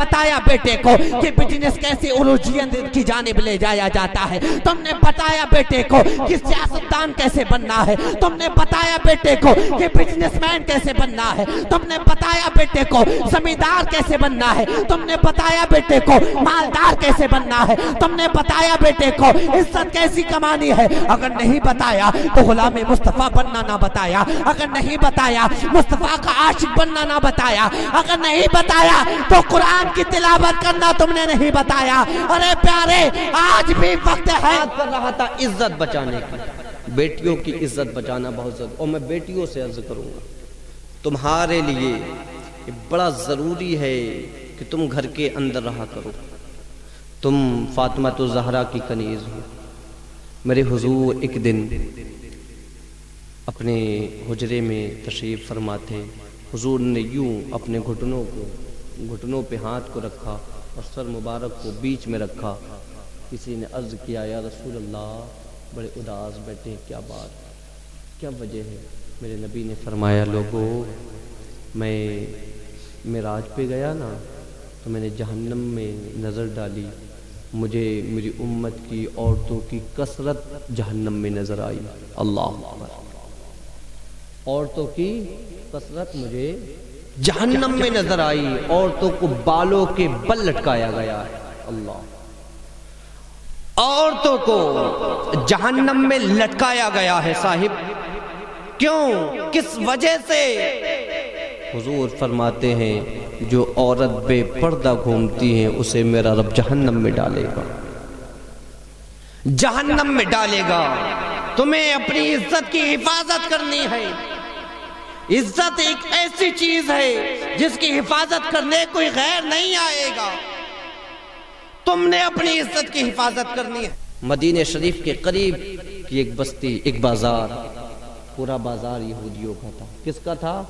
بتایا بیٹے کو کہ بزنس کیسے عروجیت کی جانب لے جایا جاتا ہے، تم نے بتایا بیٹے کو کہ سیاستدان کیسے بننا ہے، تم نے بتایا بیٹے کو کہ بزنس مین کیسے بننا ہے، تم نے بتایا بیٹے کو زمیندار کیسے بننا ہے، تم نے بتایا بیٹے کو مالدار کیسے بننا ہے، تم نے بتایا بیٹے کو عزت کیسی کمانی ہے۔ اگر نہیں بتایا تو غلام مصطفیٰ بننا نہ بتایا، اگر نہیں بتایا مصطفیٰ کا عاشق بننا نہ بتایا، اگر نہیں بتایا تو قرآن کی تلاوت کرنا تم نے نہیں بتایا۔ ارے پیارے، آج بھی وقت ہے۔ بات کر رہا تھا عزت بچانے کی، بیٹیوں کی عزت بچانا بہت ضروری، اور میں بیٹیوں سے عرض کروں گا تمہارے لیے یہ بڑا ضروری ہے کہ تم گھر کے اندر رہا کرو۔ تم فاطمہ الزہرا کی کنیز ہو۔ میرے حضور ایک دن اپنے حجرے میں تشریف فرماتے، حضور نے یوں اپنے گھٹنوں پہ ہاتھ کو رکھا اور سر مبارک کو بیچ میں رکھا۔ کسی نے عرض کیا یا رسول اللہ بڑے اداس بیٹھے ہیں، کیا بات، کیا وجہ ہے؟ میرے نبی نے فرمایا لوگو، میں معراج پہ گیا نا تو میں نے جہنم میں نظر ڈالی، مجھے میری امت کی عورتوں کی کثرت جہنم میں نظر آئی۔ اللہ اکبر، عورتوں کی کثرت مجھے جہنم میں نظر آئی، عورتوں کو بالوں کے بل لٹکایا گیا ہے۔ اللہ، عورتوں کو جہنم میں لٹکایا گیا ہے صاحب، کیوں، کس وجہ سے؟ حضور فرماتے ہیں جو عورت بے پردہ گھومتی ہیں اسے میرا رب جہنم میں ڈالے گا، جہنم میں ڈالے گا۔ تمہیں اپنی عزت کی حفاظت کرنی ہے۔ عزت ایک ایسی چیز ہے جس کی حفاظت کرنے کوئی غیر نہیں آئے گا، تم نے اپنی عزت کی حفاظت کرنی ہے۔ مدینہ شریف کے قریب کی ایک بستی، ایک بازار، پورا بازار یہودیوں کا تھا۔ کس کا تھا؟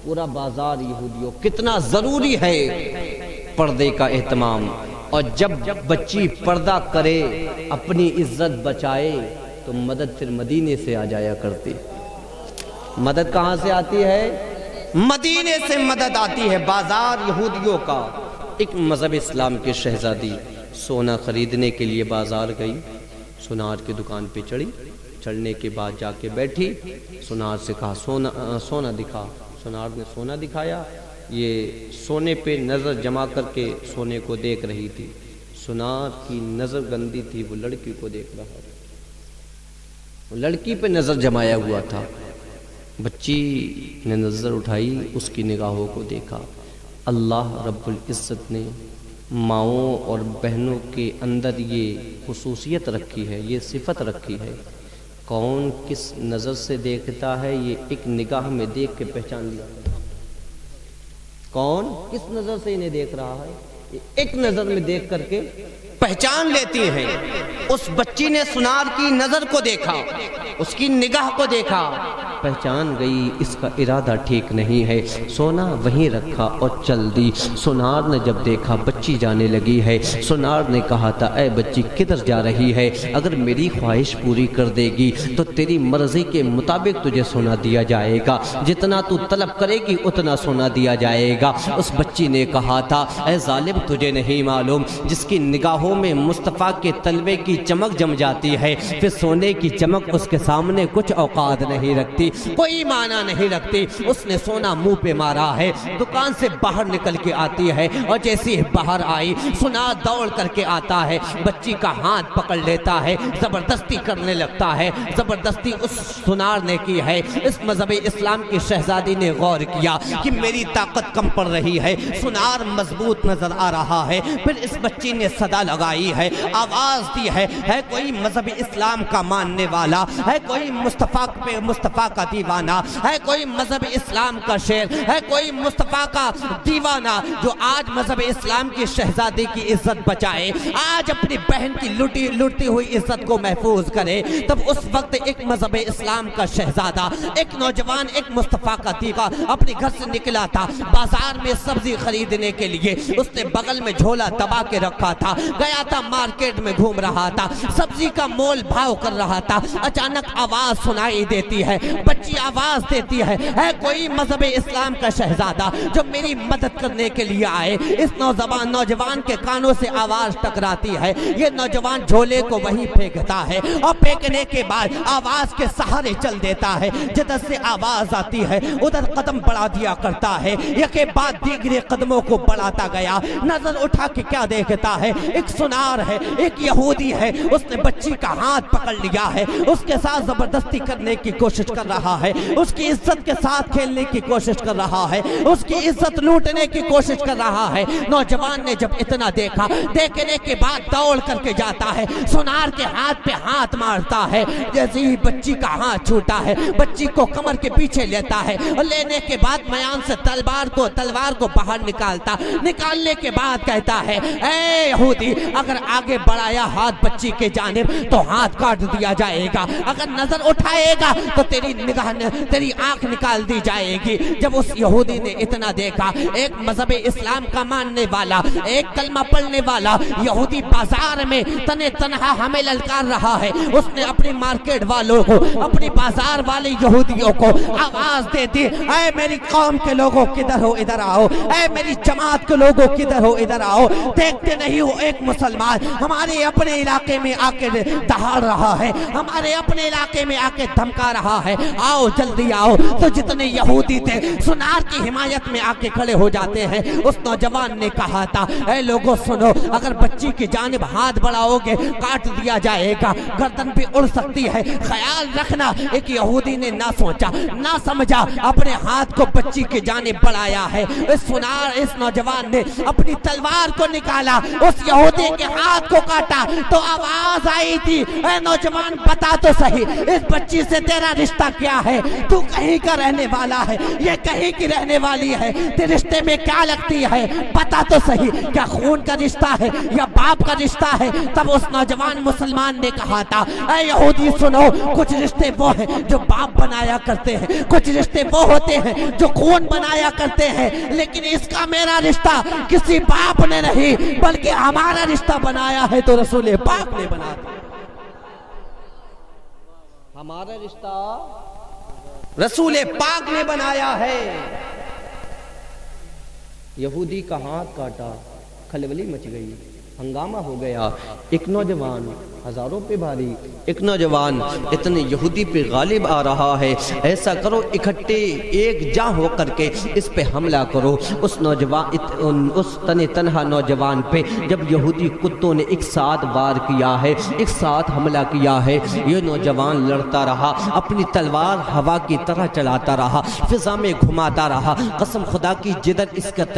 پورا بازار یہودیوں۔ کتنا ضروری ہے پردے کا اہتمام، اور جب بچی پردہ کرے، اپنی عزت بچائے، تو مدد پھر مدینے سے آ جایا کرتی۔ مدد کہاں سے آتی ہے؟ مدینے سے مدد آتی ہے۔ بازار یہودیوں کا۔ ایک مذہب اسلام کے شہزادی سونا خریدنے کے لیے بازار گئی، سونار کی دکان پہ چڑھنے کے بعد جا کے بیٹھی، سونار سے کہا سونا دکھا۔ سونار نے سونا دکھایا، یہ سونے پہ نظر جما کر کے سونے کو دیکھ رہی تھی۔ سونار کی نظر گندی تھی، وہ لڑکی کو دیکھ رہا تھا، وہ لڑکی پہ نظر جمایا ہوا تھا۔ بچی نے نظر اٹھائی، اس کی نگاہوں کو دیکھا۔ اللہ رب العزت نے ماؤں اور بہنوں کے اندر یہ خصوصیت رکھی ہے، یہ صفت رکھی ہے، کون کس نظر سے دیکھتا ہے یہ ایک نگاہ میں دیکھ کے پہچان لیا۔ کون کس نظر سے انہیں دیکھ رہا ہے، یہ ایک نظر میں دیکھ کر کے پہچان لیتی ہیں۔ اس بچی نے سونار کی نظر کو دیکھا، اس کی نگاہ کو دیکھا، پہچان گئی اس کا ارادہ ٹھیک نہیں ہے، سونا وہیں رکھا اور چل دی۔ سونار نے جب دیکھا بچی جانے لگی ہے، سونار نے کہا تھا اے بچی کدھر جا رہی ہے؟ اگر میری خواہش پوری کر دے گی تو تیری مرضی کے مطابق تجھے سونا دیا جائے گا، جتنا تو طلب کرے گی اتنا سونا دیا جائے گا۔ اس بچی نے کہا تھا اے ظالم تجھے نہیں معلوم، جس کی نگاہوں میں مصطفیٰ کے طلبے کی چمک جم جاتی ہے، پھر سونے کی چمک اس کے سامنے کچھ اوقات نہیں رکھتی، کوئی معنی نہیں رکھتی۔ اس نے سونا منہ پہ مارا ہے، دکان سے باہر نکل کے آتی ہے، اور جیسی باہر آئی سونار دوڑ کر کے آتا ہے، بچی کا ہاتھ پکڑ لیتا ہے، زبردستی کرنے لگتا ہے۔ زبردستی اس سونار نے کی ہے۔ اس مذہب اسلام کی شہزادی نے غور کیا کہ میری طاقت کم پڑ رہی ہے، سونار مضبوط نظر آ رہا ہے۔ پھر اس بچی نے صدا لگائی ہے، آواز دی ہے کوئی مذہب اسلام کا ماننے والا ہے، کوئی مصطفیٰ کا دیوانہ ہے، کوئی مذہب اسلام کا شیر ہے، کوئی مصطفیٰ کا دیوانہ جو آج مذہب اسلام کی شہزادی کی عزت بچائے، آج اپنی بہن کی لٹتی ہوئی عزت کو محفوظ کرے۔ تب اس وقت ایک مذہب اسلام کا شہزادہ، ایک نوجوان، ایک مصطفیٰ کا دیوا اپنے گھر سے نکلا تھا بازار میں سبزی خریدنے کے لیے۔ اس نے بغل میں جھولا دبا کے رکھا تھا، گیا تھا مارکیٹ میں گھوم رہا تھا، سبزی کا مول بھاؤ کر رہا تھا۔ اچانک آواز سنائی دیتی ہے، بچی آواز دیتی ہے اے کوئی مذہب اسلام کا شہزادہ جو میری مدد کرنے کے لیے آئے. اس نوجوان کے کانوں سے آواز ٹکراتی ہے. یہ نوجوان جھولے کو وہیں پھینکتا ہے اور پھینکنے کے بعد آواز کے سہارے چل دیتا ہے. جدھر سے آواز آتی ہے ادھر قدم بڑھا دیا کرتا ہے. یکے بعد دیگرے قدموں کو بڑھاتا گیا. نظر اٹھا کے کیا دیکھتا ہے؟ ایک سنار ہے, ایک یہودی ہے. اس نے بچی کا ہاتھ پکڑ لیا ہے, اس کے ساتھ زبردستی کرنے کی کوشش کر رہا ہے, اس کی عزت کے ساتھ کھیلنے کی کوشش کر رہا ہے, اس کی عزت لوٹنے کی کوشش کر رہا ہے. نوجوان نے جب اتنا دیکھا, دیکھنے کے بعد دوڑ کر کے جاتا ہے, سنار کے ہاتھ پہ ہاتھ مارتا ہے. جیسے ہی بچی کا ہاتھ چھوٹا ہے, بچی کو کمر کے پیچھے لیتا ہے اور لینے کے بعد میان سے تلوار کو باہر نکالنے کے بعد کہتا ہے اے یہودی اگر آگے بڑھایا ہاتھ بچی کے جانب تو ہاتھ کاٹ دیا جائے گا, اگر نظر اٹھائے گا تو تیری آنکھ نکال دی جائے گی. جب اس یہودی نے اتنا دیکھا, ایک مذہب اسلام کا ماننے والا, ایک کلمہ پڑھنے والا یہودی بازار میں تنہا ہمیں للکار رہا ہے, اس نے اپنی مارکیٹ والوں کو, اپنی بازار والے یہودیوں کو آواز دے دی اے میری قوم کے لوگوں کدھر ہو ادھر آؤ, اے میری جماعت کے لوگوں کدھر ہو ادھر آؤ. دیکھتے نہیں ہو ایک مسلمان ہمارے اپنے علاقے میں آ کے دہاڑ رہا ہے, ہمارے اپنے علاقے میں آ کے دھمکا رہا ہے, آؤ جلدی آؤ. تو جتنے یہودی تھے سنار کی حمایت میں آ کے کھڑے ہو جاتے ہیں. اس نوجوان نے کہا تھا اے لوگو سنو, اگر بچی کی جانب ہاتھ بڑھاؤ گے کاٹ دیا جائے گا, گردن بھی اڑ سکتی ہے, خیال رکھنا. ایک یہودی نے نہ سوچا نہ سمجھا, اپنے ہاتھ کو بچی کی جانب بڑھایا ہے. اس نوجوان نے اپنی تلوار کو نکالا, اس یہودی کے ہاتھ کو کاٹا تو آواز آئی تھی اے نوجوان بتا تو صحیح اس بچی سے تیرا رشتہ کیا ہے, تو کہیں کا رہنے والا ہے, یہ کہیں کی رہنے والی ہے, تیرے رشتے میں کیا لگتی ہے, بتا تو صحیح کیا خون کا رشتہ ہے یا باپ کا رشتہ ہے. تب اس نوجوان مسلمان نے کہا تھا اے یہودی سنو, کچھ رشتے وہ ہیں جو باپ بنایا کرتے ہیں, کچھ رشتے وہ ہوتے ہیں جو خون بنایا کرتے ہیں, لیکن اس کا میرا رشتہ کسی باپ نے نہیں بلکہ ہمارا رشتہ بنایا ہے تو رسول پاک نے بنایا. ہمارا رشتہ رسول پاک نے بنایا ہے. یہودی کا ہاتھ کاٹا, کھلبلی مچ گئی, ہنگامہ ہو گیا. ایک نوجوان ہزاروں پہ بھاری, ایک نوجوان اتنے یہودی پہ غالب آ رہا ہے. ایسا کرو اکٹھے ایک جاں ہو کر کے اس پہ حملہ کرو. اس نوجوان اس تنہا نوجوان پہ جب یہودی کتوں نے ایک ساتھ وار کیا ہے, ایک ساتھ حملہ کیا ہے, یہ نوجوان لڑتا رہا, اپنی تلوار ہوا کی طرح چلاتا رہا, فضا میں گھماتا رہا. قسم خدا کی جدھر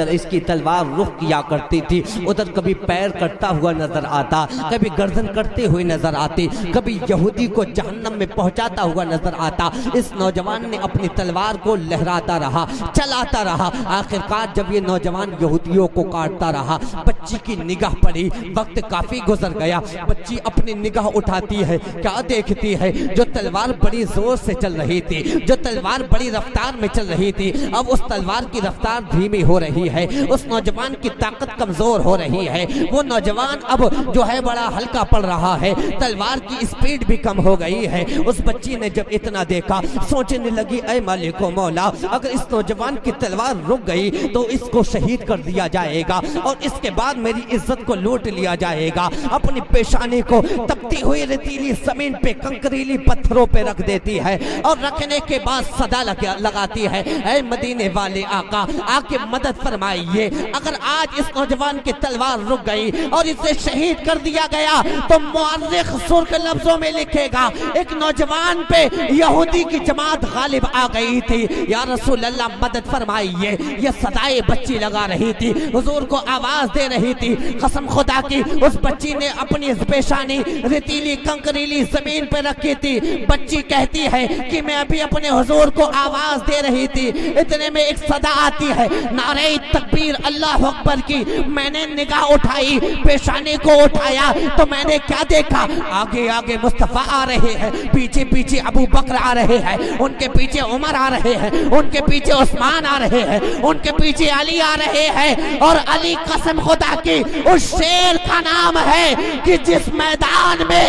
اس کی تلوار رخ کیا کرتی تھی ادھر کبھی پیر کرتا ہوا نظر آتا, کبھی گردن کرتے ہوئے نظر آتے, کبھی یہودی کو جہنم میں پہنچاتا ہوا نظر آتا. اس نوجوان نے اپنی تلوار کو لہراتا رہا, چلاتا رہا. آخرکار جب یہ نوجوان یہودیوں کو کاٹتا رہا, بچی کی نگاہ پڑی. وقت کافی گزر گیا, بچی اپنی نگاہ اٹھاتی ہے, کیا دیکھتی ہے؟ جو تلوار بڑی زور سے چل رہی تھی, جو تلوار بڑی رفتار میں چل رہی تھی, اب اس تلوار کی رفتار دھیمی ہو رہی ہے. اس نوجوان کی طاقت کمزور ہو رہی ہے. وہ نوجوان اب جو ہے بڑا ہلکا پڑ رہا ہے, تلوار کی اسپیڈ بھی کم ہو گئی ہے. اس بچی نے جب اتنا دیکھا سوچنے لگی اے مالک و مولا, اگر اس نوجوان کی تلوار رک گئی تو اس کو شہید کر دیا جائے گا اور اس کے بعد میری عزت کو لوٹ لیا جائے گا. اپنی پیشانی کو تپتی ہوئی ریتیلی زمین پہ کنکریلی پتھروں پہ رکھ دیتی ہے اور رکھنے کے بعد صدا لگاتی ہے اے مدینے والے آقا آ کے مدد فرمائیے. اگر آج اس نوجوان کی تلوار رک گئی اور اسے شہید کر دیا گیا تو مورخ سرخ لفظوں میں لکھے گا ایک نوجوان پہ یہودی کی جماعت غالب آ گئی تھی. یا رسول اللہ مدد فرمائیے. یہ صدائے بچی لگا رہی تھی, حضور کو آواز دے رہی تھی. قسم خدا کی اس بچی نے اپنی پیشانی ریتیلی کنکریلی زمین پہ رکھی تھی. بچی کہتی ہے کہ میں ابھی اپنے حضور کو آواز دے رہی تھی, اتنے میں ایک صدا آتی ہے نعرہ تکبیر اللہ اکبر کی. میں نے نگاہ اٹھائی, پیشانی کو اٹھایا تو میں نے کیا دیکھا آگے آگے مصطفیٰ آ رہے ہیں، پیچھے پیچھے ابو بکر آ رہے ہیں، ان کے پیچھے عمر آ رہے ہیں، ان کے پیچھے عثمان آ رہے ہیں، ان کے پیچھے علی آ رہے ہیں، اور علی قسم خدا کی اس شیر کا نام ہے کہ جس میدان میں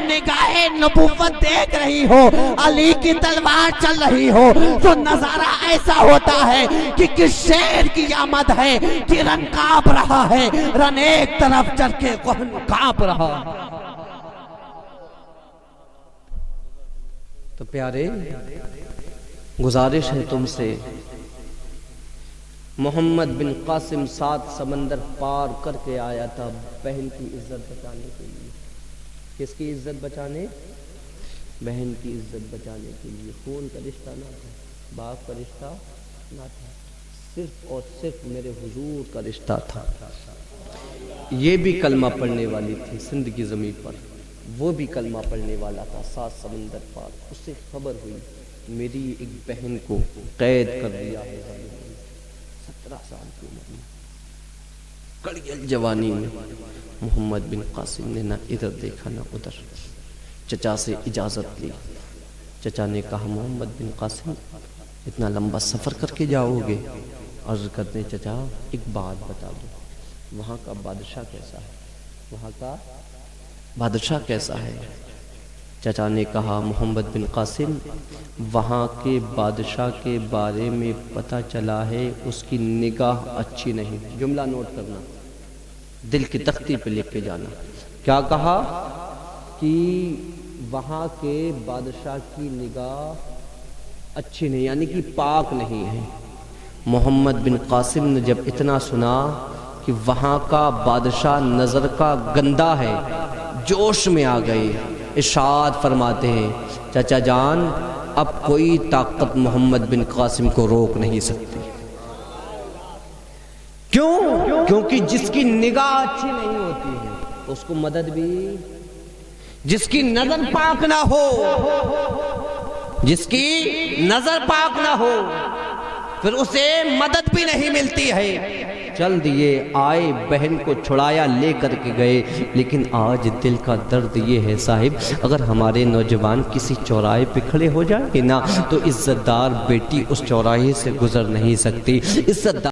نگاہ نبوت دیکھ رہی ہو، علی کی تلوار چل رہی ہو، تو نظارہ ایسا ہوتا ہے کہ کس شیر کی آمد ہے کہ رن کانپ رہا ہے، رن ایک طرف چل کے کانپ رہا ہے۔ تو پیارے گزارش ہے تم سے، محمد بن قاسم 7 سمندر پار کر کے آیا تھا بہن کی عزت بچانے کے لیے۔ کس کی عزت بچانے؟ بہن کی عزت بچانے کے لیے۔ خون کا رشتہ نہ تھا، باپ کا رشتہ نہ تھا، صرف اور صرف میرے حضور کا رشتہ تھا۔ یہ بھی کلمہ پڑھنے والی تھی سندھ کی زمین پر، وہ بھی کلمہ پڑھنے والا تھا 7 سمندر پار۔ اسے خبر ہوئی میری ایک بہن کو قید کر دیا ہے، 17 سال کی عمر میں، کڑیل جوانی میں۔ محمد بن قاسم نے نہ ادھر دیکھا نہ ادھر، چچا سے اجازت لی۔ چچا نے کہا محمد بن قاسم اتنا لمبا سفر کر کے جاؤ گے؟ عرض کرتے چچا ایک بات بتا دو، وہاں کا بادشاہ کیسا ہے؟ وہاں کا بادشاہ کیسا ہے؟ چچا نے کہا محمد بن قاسم وہاں کے بادشاہ کے بارے میں پتہ چلا ہے اس کی نگاہ اچھی نہیں۔ جملہ نوٹ کرنا، دل کی تختی پہ لکھ کے جانا۔ کیا کہا؟ کہ وہاں کے بادشاہ کی نگاہ اچھی نہیں، یعنی کہ پاک نہیں ہے۔ محمد بن قاسم نے جب اتنا سنا کہ وہاں کا بادشاہ نظر کا گندا ہے، جوش میں آ گئے، ارشاد فرماتے ہیں چچا جان اب کوئی طاقت محمد بن قاسم کو روک نہیں سکتی۔ کیوں؟ کیونکہ جس کی نگاہ اچھی نہیں ہوتی ہے اس کو مدد بھی، جس کی نظر پاک نہ ہو، جس کی نظر پاک نہ ہو پھر اسے مدد بھی نہیں ملتی ہے۔ چل دیے آئے، بہن کو چھڑایا، لے کر کے گئے، لیکن آج دل کا درد یہ ہے صاحب، اگر ہمارے نوجوان کسی چوراہے پہ کھڑے ہو جائیں گے نا تو عزت دار بیٹی اس چوراہے سے گزر نہیں سکتی۔ عزت دار